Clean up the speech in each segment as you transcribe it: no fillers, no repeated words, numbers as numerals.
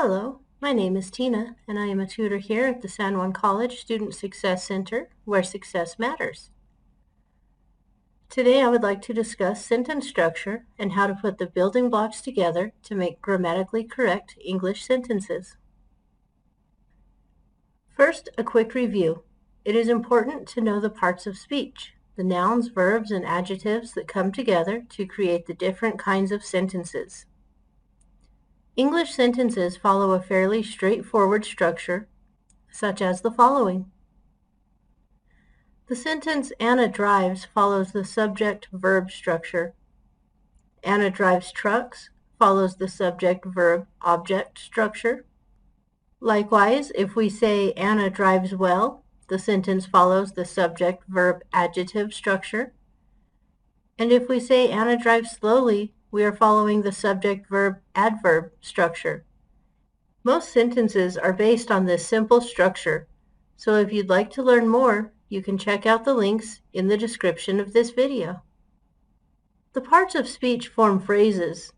Hello, my name is Tina, and I am a tutor here at the San Juan College Student Success Center, where success matters. Today I would like to discuss sentence structure and how to put the building blocks together to make grammatically correct English sentences. First, a quick review. It is important to know the parts of speech, the nouns, verbs, and adjectives that come together to create the different kinds of sentences. English sentences follow a fairly straightforward structure, such as the following. The sentence Anna drives follows the subject-verb structure. Anna drives trucks follows the subject-verb-object structure. Likewise, if we say Anna drives well, the sentence follows the subject-verb-adjective structure. And if we say Anna drives slowly, we are following the subject-verb-adverb structure. Most sentences are based on this simple structure, so if you'd like to learn more, you can check out the links in the description of this video. The parts of speech form phrases.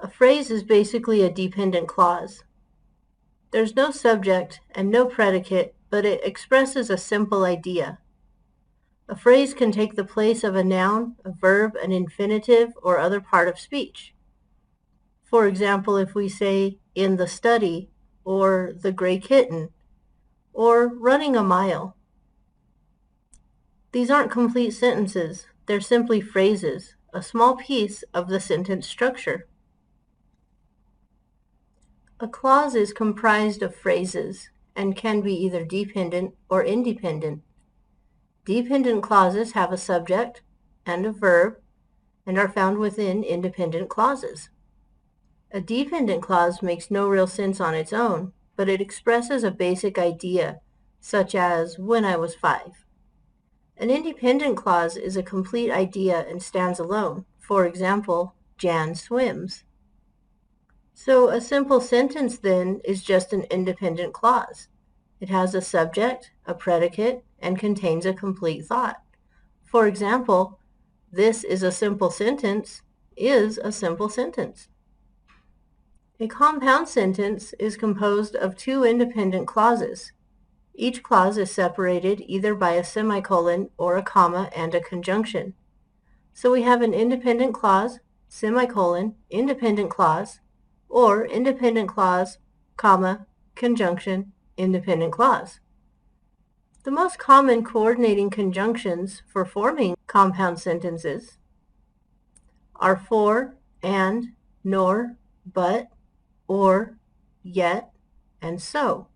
A phrase is basically a dependent clause. There's no subject and no predicate, but it expresses a simple idea. A phrase can take the place of a noun, a verb, an infinitive, or other part of speech. For example, if we say, in the study, or the gray kitten, or running a mile. These aren't complete sentences. They're simply phrases, a small piece of the sentence structure. A clause is comprised of phrases and can be either dependent or independent. Dependent clauses have a subject and a verb and are found within independent clauses. A dependent clause makes no real sense on its own, but it expresses a basic idea, such as when I was 5. An independent clause is a complete idea and stands alone. For example, Jan swims. So a simple sentence then is just an independent clause. It has a subject, a predicate, and contains a complete thought. For example, this is a simple sentence is a simple sentence. A compound sentence is composed of two independent clauses. Each clause is separated either by a semicolon or a comma and a conjunction. So we have an independent clause, semicolon, independent clause, or independent clause, comma, conjunction, independent clause. The most common coordinating conjunctions for forming compound sentences are for, and, nor, but, or, yet, and so.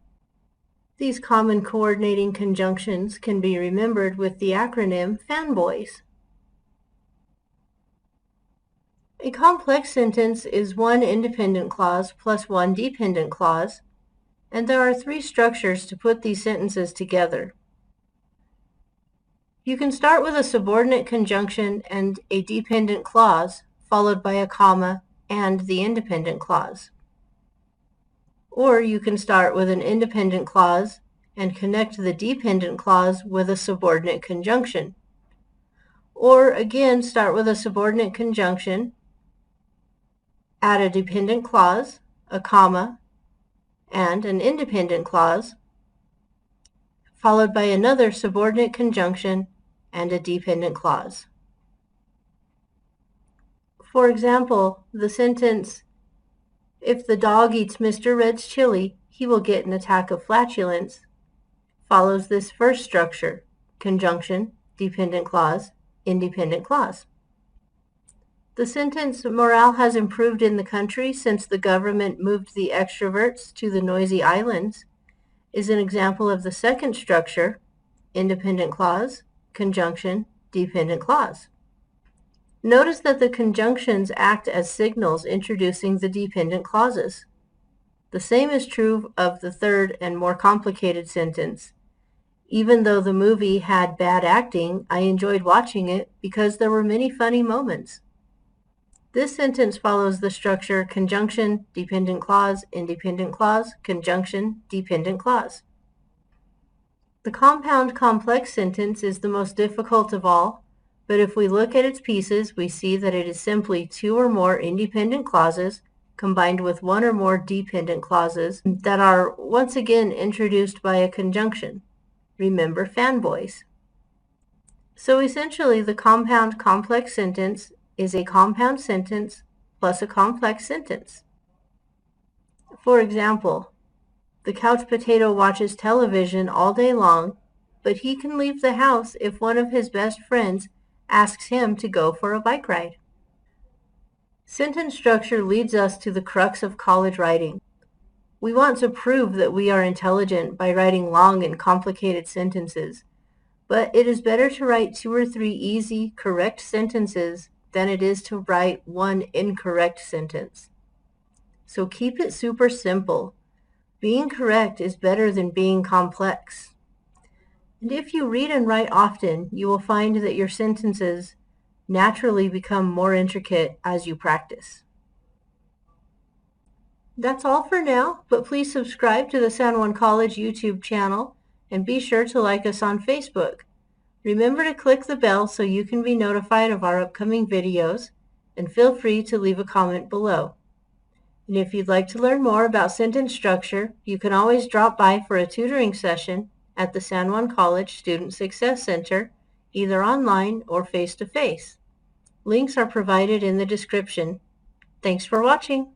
These common coordinating conjunctions can be remembered with the acronym FANBOYS. A complex sentence is one independent clause plus one dependent clause, and there are three structures to put these sentences together. You can start with a subordinate conjunction and a dependent clause, followed by a comma and the independent clause. Or you can start with an independent clause and connect the dependent clause with a subordinate conjunction. Or again, start with a subordinate conjunction, add a dependent clause, a comma, and an independent clause, followed by another subordinate conjunction and a dependent clause. For example, the sentence, if the dog eats Mr. Red's chili, he will get an attack of flatulence, follows this first structure, conjunction, dependent clause, independent clause. The sentence, morale has improved in the country since the government moved the extroverts to the noisy islands, is an example of the second structure, independent clause, conjunction, dependent clause. Notice that the conjunctions act as signals introducing the dependent clauses. The same is true of the third and more complicated sentence. Even though the movie had bad acting, I enjoyed watching it because there were many funny moments. This sentence follows the structure conjunction, dependent clause, independent clause, conjunction, dependent clause. The compound complex sentence is the most difficult of all, but if we look at its pieces, we see that it is simply two or more independent clauses combined with one or more dependent clauses that are once again introduced by a conjunction. Remember fanboys. So essentially, the compound complex sentence is a compound sentence plus a complex sentence. For example, the couch potato watches television all day long, but he can leave the house if one of his best friends asks him to go for a bike ride. Sentence structure leads us to the crux of college writing. We want to prove that we are intelligent by writing long and complicated sentences, but it is better to write 2 or 3 easy, correct sentences than it is to write one incorrect sentence. So keep it super simple. Being correct is better than being complex. And if you read and write often, you will find that your sentences naturally become more intricate as you practice. That's all for now, but please subscribe to the San Juan College YouTube channel and be sure to like us on Facebook. Remember to click the bell so you can be notified of our upcoming videos, and feel free to leave a comment below. And if you'd like to learn more about sentence structure, you can always drop by for a tutoring session at the San Juan College Student Success Center, either online or face-to-face. Links are provided in the description. Thanks for watching.